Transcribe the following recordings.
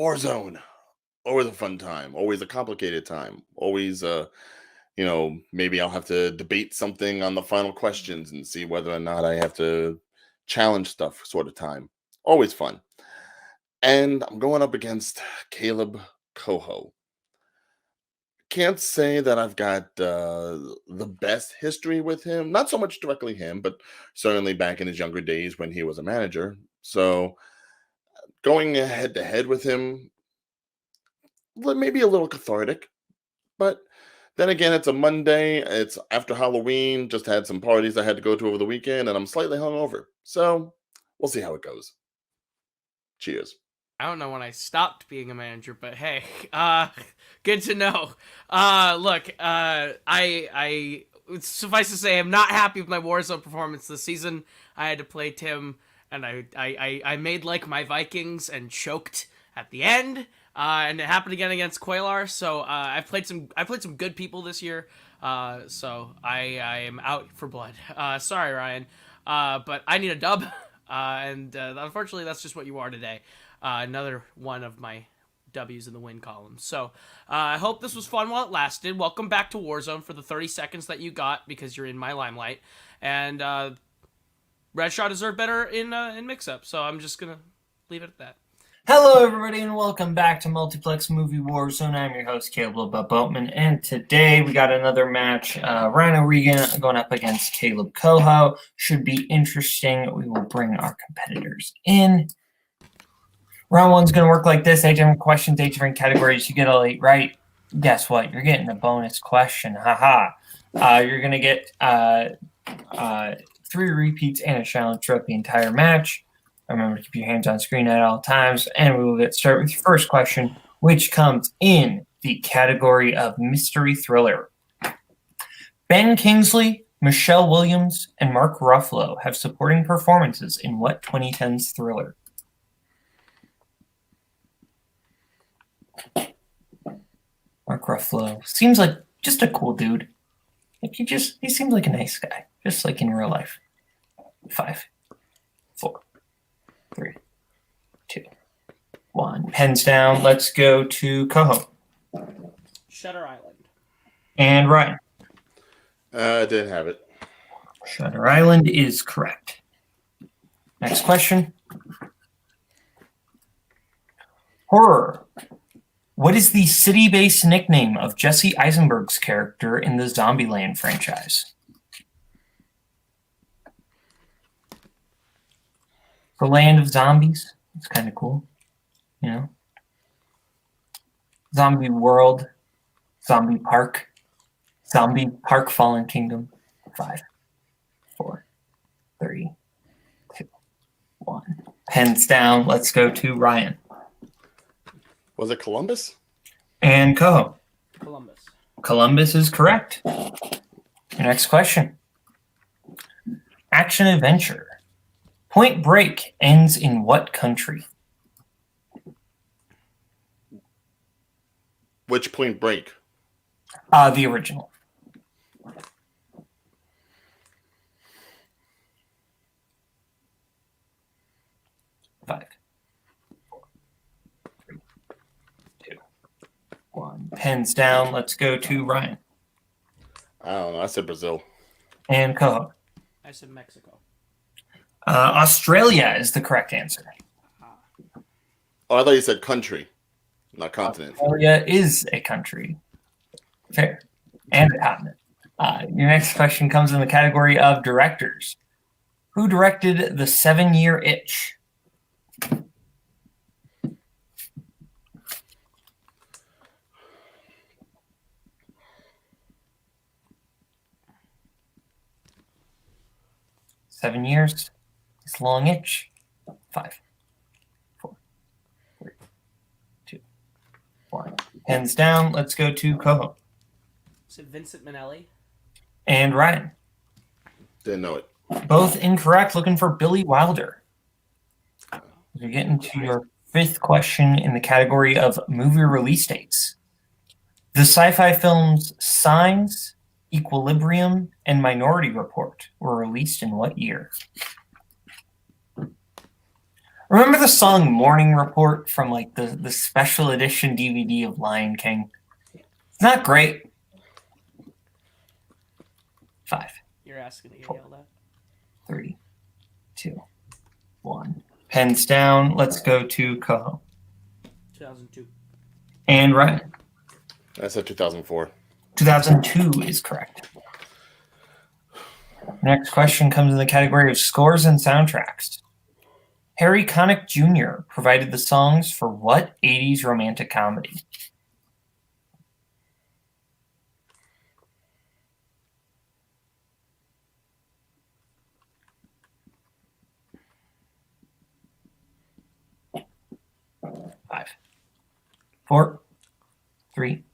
Warzone. Always a fun time. Always a complicated time. Always, maybe I'll have to debate something on the final questions and see whether or not I have to challenge stuff sort of time. Always fun. And I'm going up against Kaleb Koho. Can't say that I've got the best history with him. Not so much directly him, but certainly back in his younger days when he was a manager. So going head to head with him, maybe a little cathartic. But then again, it's a Monday. It's after Halloween. Just had some parties I had to go to over the weekend, and I'm slightly hungover. So we'll see how it goes. Cheers. I don't know when I stopped being a manager, but hey, good to know. Look, I suffice to say, I'm not happy with my Warzone performance this season. I had to play Tim, and I made like my Vikings and choked at the end. And it happened again against Quaylar. So I played some good people this year. So I am out for blood. Sorry, Ryan. But I need a dub. And unfortunately, that's just what you are today. Another one of my W's in the win column. So I hope this was fun while it lasted. Welcome back to Warzone for the 30 seconds that you got because you're in my limelight. And Red Shaw deserved better in mix-up. So I'm just going to leave it at that. Hello, everybody, and welcome back to Multiplex Movie Warzone. I'm your host, Kaleb Boatman, and today we got another match. Rhino Regan going up against Kaleb Koho. Should be interesting. We will bring our competitors in. Round one's going to work like this. 8 different questions, 8 different categories. You get all 8 right. Guess what? You're getting a bonus question. Haha. You're going to get 3 repeats and a challenge throughout the entire match. Remember to keep your hands on screen at all times. And we will get started with your first question, which comes in the category of mystery thriller. Ben Kingsley, Michelle Williams, and Mark Ruffalo have supporting performances in what 2010s thriller? Mark Ruffalo seems like just a cool dude. Like he seems like a nice guy, just like in real life. 5, 4, 3, 2, 1. Pens down. Let's go to Koho. Shutter Island. And Ryan. I didn't have it. Shutter Island is correct. Next question. Horror. What is the city-based nickname of Jesse Eisenberg's character in the Zombieland franchise? The land of zombies. It's kind of cool, you know. Zombie World, Zombie Park, Zombie Park Fallen Kingdom. 5, 4, 3, 2, 1. Pens down. Let's go to Ryan. Was it Columbus? And Koho. Columbus. Columbus is correct. Your next question. Action adventure. Point Break ends in what country? Which Point Break? The original. 5, 4, 3, 2, 1. Pens down. Let's go to Ryan. I don't know. I said Brazil. And Koho. I said Mexico. Australia is the correct answer. Oh, I thought you said country, not continent. Australia is a country. Fair. And a continent. Your next question comes in the category of directors. Who directed The 7-Year Itch? Seven years. It's a long itch. 5, 4, 3, 2, 1. Hands down. Let's go to Koho. Is it Vincent Minnelli? And Ryan. Didn't know it. Both incorrect. Looking for Billy Wilder. You're getting to your 5th question in the category of movie release dates. The sci-fi films Signs, Equilibrium, and Minority Report were released in what year? Remember the song Morning Report from like the special edition DVD of Lion King? It's not great. 5, You're asking to get yelled at. 3, 2, 1. Pens down. Let's go to Koho. 2002. And Ryan. I said 2004. 2002 is correct. Next question comes in the category of scores and soundtracks. Harry Connick Jr. provided the songs for what 80s romantic comedy? Five, 4, 3,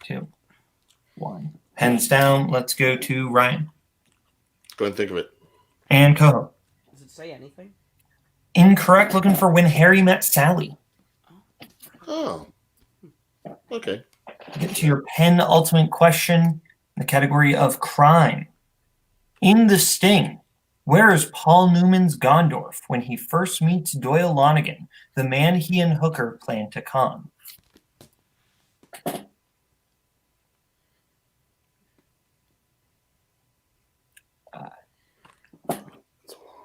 2, 1. Pens down. Let's go to Ryan. Go ahead and think of it. And Koho. Does it say anything? Incorrect. Looking for When Harry Met Sally. Oh. Okay. Get to your penultimate question in the category of crime. In The Sting, where is Paul Newman's Gondorf when he first meets Doyle Lonigan, the man he and Hooker plan to con?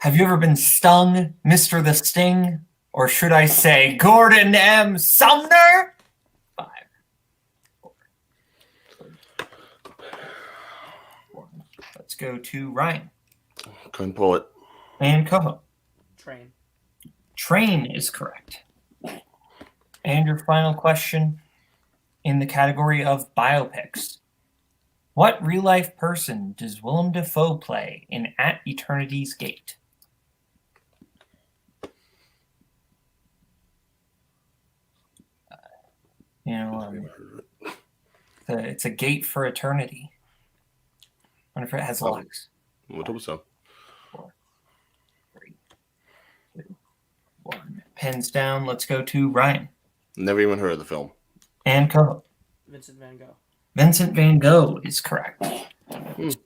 Have you ever been stung, Mr. The Sting? Or should I say, Gordon M. Sumner? 5, 4, 3, 1. Let's go to Ryan. Couldn't pull it. And Koho. Train. Train is correct. And your final question in the category of biopics. What real-life person does Willem Dafoe play in At Eternity's Gate? It's a gate for eternity. I wonder if it has locks. What was so? 4, 3, 2, 1. Pens down. Let's go to Ryan. Never even heard of the film. And Koho. Vincent Van Gogh. Vincent Van Gogh is correct.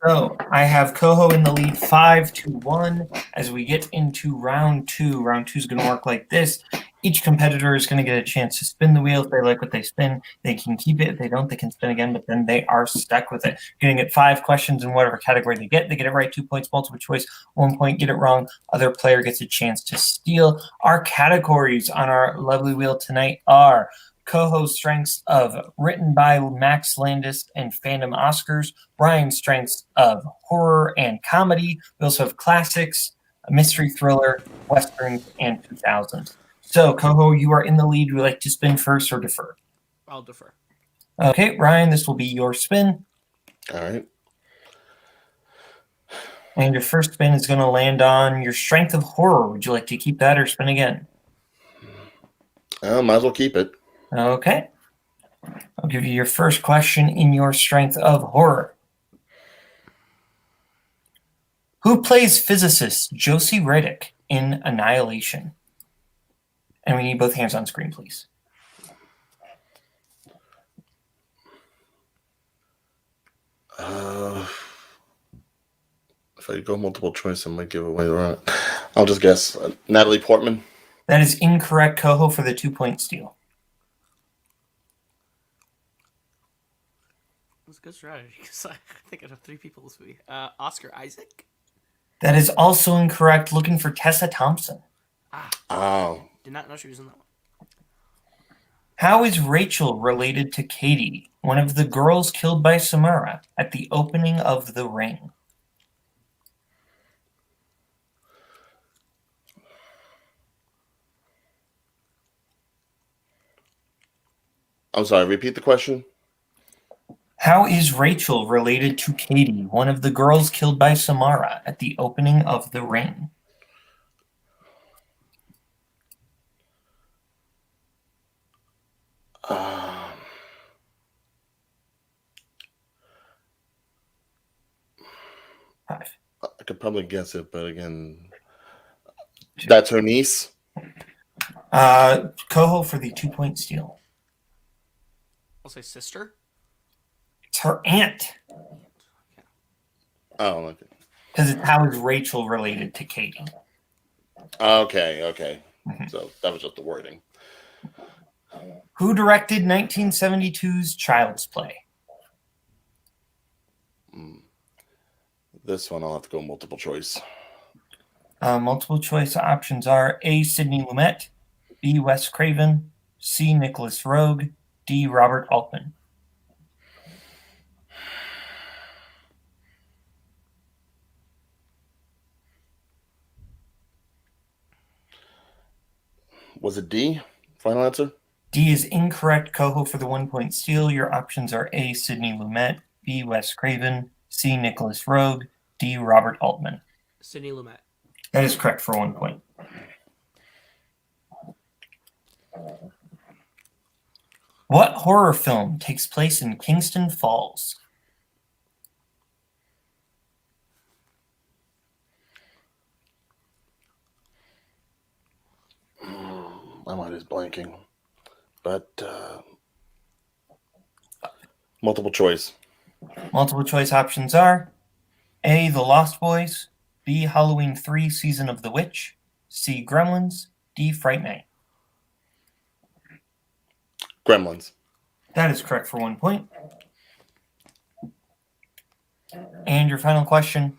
So I have Koho in the lead 5-1 as we get into round 2. Round 2 is going to work like this. Each competitor is going to get a chance to spin the wheel. If they like what they spin, they can keep it. If they don't, they can spin again, but then they are stuck with it. You're going to get 5 questions in whatever category they get. They get it right, 2 points, multiple choice, 1 point, get it wrong. Other player gets a chance to steal. Our categories on our lovely wheel tonight are Koho's strengths of written by Max Landis and Fandom Oscars, Ryan's strengths of horror and comedy. We also have classics, a mystery thriller, westerns, and 2000s. So, Koho, you are in the lead. Would you like to spin first or defer? I'll defer. Okay, Ryan, this will be your spin. All right. And your first spin is going to land on your strength of horror. Would you like to keep that or spin again? Might as well keep it. Okay. I'll give you your first question in your strength of horror. Who plays physicist Josie Riddick in Annihilation? And we need both hands on screen, please. If I go multiple choice, I might give away the right. I'll just guess. Natalie Portman. That is incorrect, Koho, for the 2-point steal. That's a good strategy because I think I have 3 people this week. Oscar Isaac. That is also incorrect. Looking for Tessa Thompson. Oh. Did not know she was in that one. How is Rachel related to Katie, one of the girls killed by Samara at the opening of The Ring? I'm sorry, repeat the question. How is Rachel related to Katie, one of the girls killed by Samara at the opening of The Ring? Five. I could probably guess it, but again, that's her niece. Koho for the 2-point steal. I'll say sister. It's her aunt. Oh, okay. Because it's how is Rachel related to Katie? Okay. So that was just the wording. Who directed 1972's Child's Play? This one I'll have to go multiple choice. Multiple choice options are A. Sidney Lumet, B. Wes Craven, C. Nicholas Roeg, D. Robert Altman. Was it D? Final answer? D is incorrect. Koho for the 1 point steal. Your options are A. Sidney Lumet, B. Wes Craven, C. Nicholas Roeg, D. Robert Altman. Sidney Lumet. That is correct for 1 point. What horror film takes place in Kingston Falls? My mind is blanking. But multiple choice. Multiple choice options are A. The Lost Boys, B. Halloween 3 Season of the Witch, C. Gremlins, D. Fright Night. Gremlins. That is correct for 1 point. And your final question.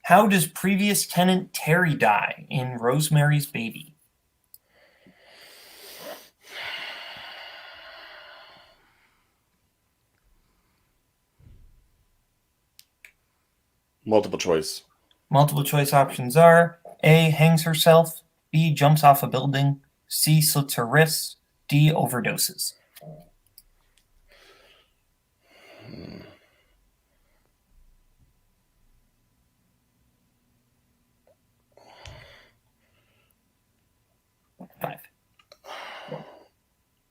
How does previous tenant Terry die in Rosemary's Baby? Multiple choice. Multiple choice options are A. Hangs herself, B. Jumps off a building, C. Slits her wrists, D. Overdoses. Five.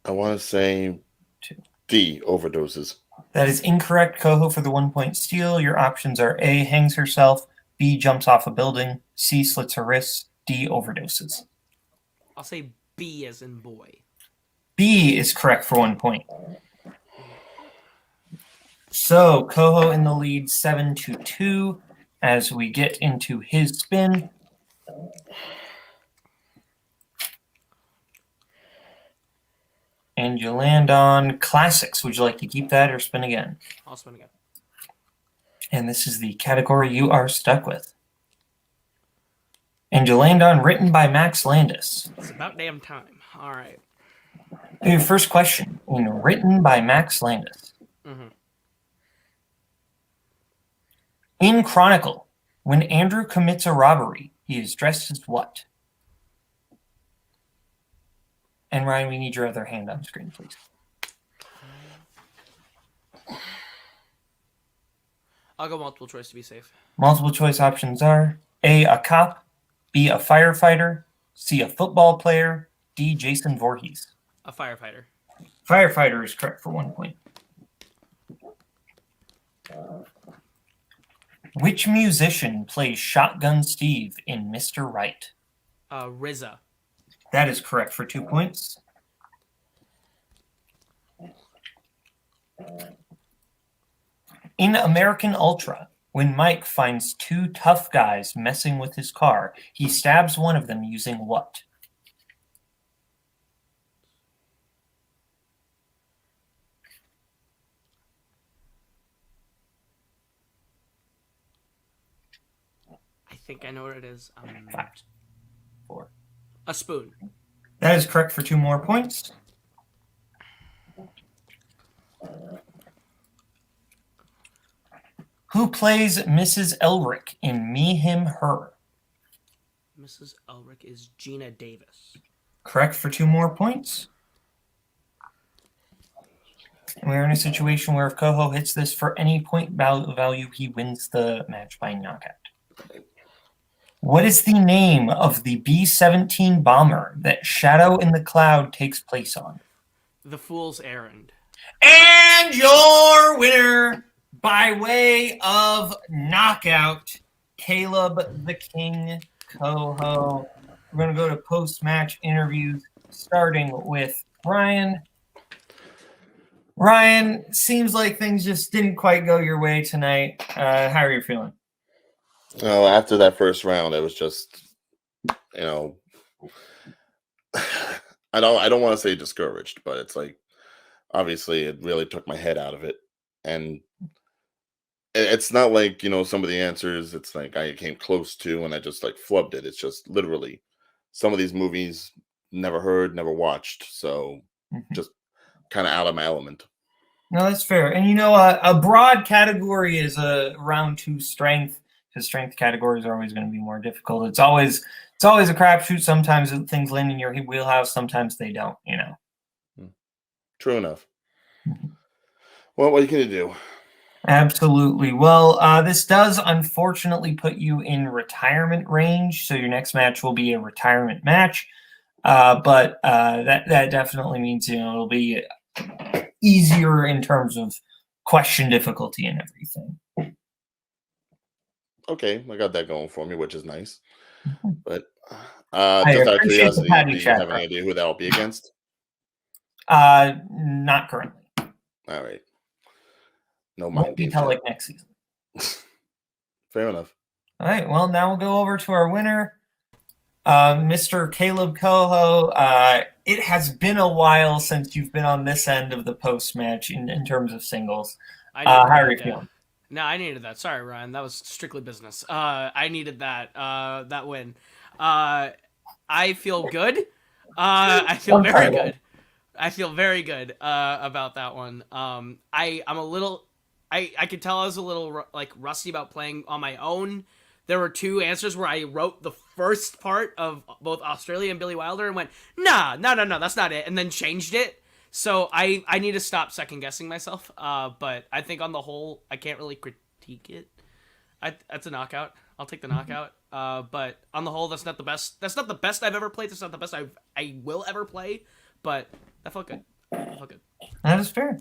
I want to say Two. D. Overdoses. That is incorrect. Koho for the 1 point steal. Your options are A. Hangs herself, B. Jumps off a building, C. Slits her wrists, D. Overdoses. I'll say B as in boy. B is correct for 1 point. So Koho in the lead 7-2 as we get into his spin. And you land on classics. Would you like to keep that or spin again? I'll spin again. And this is the category you are stuck with. And you land on written by Max Landis. It's about damn time. All right. Your first question in written by Max Landis. Mm-hmm. In Chronicle, when Andrew commits a robbery, he is dressed as what? And Ryan, we need your other hand on screen, please. I'll go multiple choice to be safe. Multiple choice options are A. A cop, B. A firefighter, C. A football player, D. Jason Voorhees. A firefighter. Firefighter is correct for 1 point. Which musician plays Shotgun Steve in Mr. Right? RZA. That is correct for 2 points. In American Ultra, when Mike finds two tough guys messing with his car, he stabs one of them using what? I think I know what it is. 5, 4. A spoon. That is correct for 2 more points. Who plays Mrs. Elric in Me, Him, Her? Mrs. Elric is Gina Davis. Correct for 2 more points. We're in a situation where if Koho hits this for any point value, he wins the match by knockout. What is the name of the B-17 bomber that Shadow in the Cloud takes place on? The Fool's Errand. And your winner by way of knockout, Kaleb the King Koho. We're going to go to post-match interviews, starting with Ryan. Ryan, seems like things just didn't quite go your way tonight. How are you feeling? Well, after that first round, it was just, I don't want to say discouraged, but it's like obviously it really took my head out of it, and it's not like some of the answers. It's like I came close to, and I just like flubbed it. It's just literally some of these movies never heard, never watched, so just kind of out of my element. No, that's fair. And a broad category is a round 2 strength, because strength categories are always going to be more difficult. It's always a crapshoot. Sometimes things land in your wheelhouse, sometimes they don't. True enough. Well, what are you gonna do? Absolutely. Well, this does unfortunately put you in retirement range, so your next match will be a retirement match. But that definitely means it'll be easier in terms of question difficulty and everything. Okay, I got that going for me, which is nice. But I just out of appreciate the curiosity, patty do you chat, have any idea who that'll be against? Not currently. All right. No Won't mind be games till yet. like next season. Fair enough. All right. Well, now we'll go over to our winner, Mr. Kaleb Koho. It has been a while since you've been on this end of the post match in terms of singles. How are you feeling? No, I needed that. Sorry, Ryan. That was strictly business. I needed that win. I feel good. I feel very good. I feel very good about that one. I'm a little. I could tell I was a little like rusty about playing on my own. There were 2 answers where I wrote the first part of both Australia and Billy Wilder and went, no, that's not it, and then changed it. So I need to stop second guessing myself. But I think on the whole, I can't really critique it. That's a knockout. I'll take the knockout. But on the whole, that's not the best. That's not the best I've ever played. That's not the best I will ever play. But that felt good. That is fair.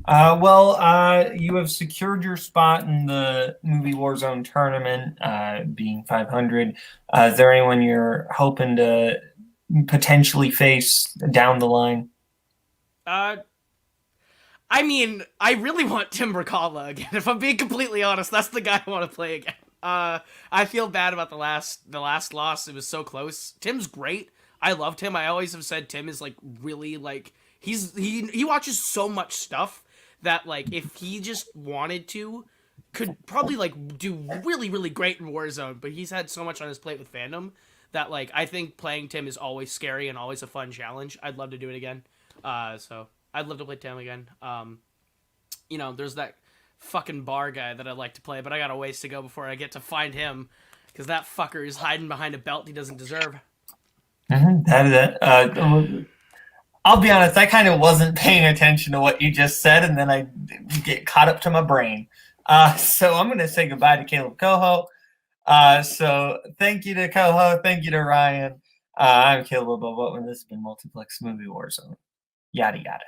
Well, you have secured your spot in the movie Warzone tournament, being 500. Is there anyone you're hoping to potentially face down the line? I mean, I really want Brzakala again. If I'm being completely honest, that's the guy I want to play again. I feel bad about the last loss. It was so close. Tim's great. I loved him. I always have said Tim is like really like he watches so much stuff that like if he just wanted to, could probably like do really really great in Warzone. But he's had so much on his plate with Fandom that like I think playing Tim is always scary and always a fun challenge. I'd love to do it again. So I'd love to play Tim again. There's that fucking bar guy that I'd like to play, but I got a ways to go before I get to find him because that fucker is hiding behind a belt he doesn't deserve. I'll be honest, I kind of wasn't paying attention to what you just said, and then I get caught up to my brain. So I'm going to say goodbye to Kaleb Koho. So thank you to Koho. Thank you to Ryan. I'm Kaleb Boatman. This has been Multiplex Movie Warzone. Yada, yada.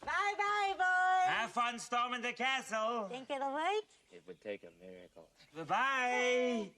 Bye-bye, boys. Have fun storming the castle. Think it'll work? It would take a miracle. Bye-bye.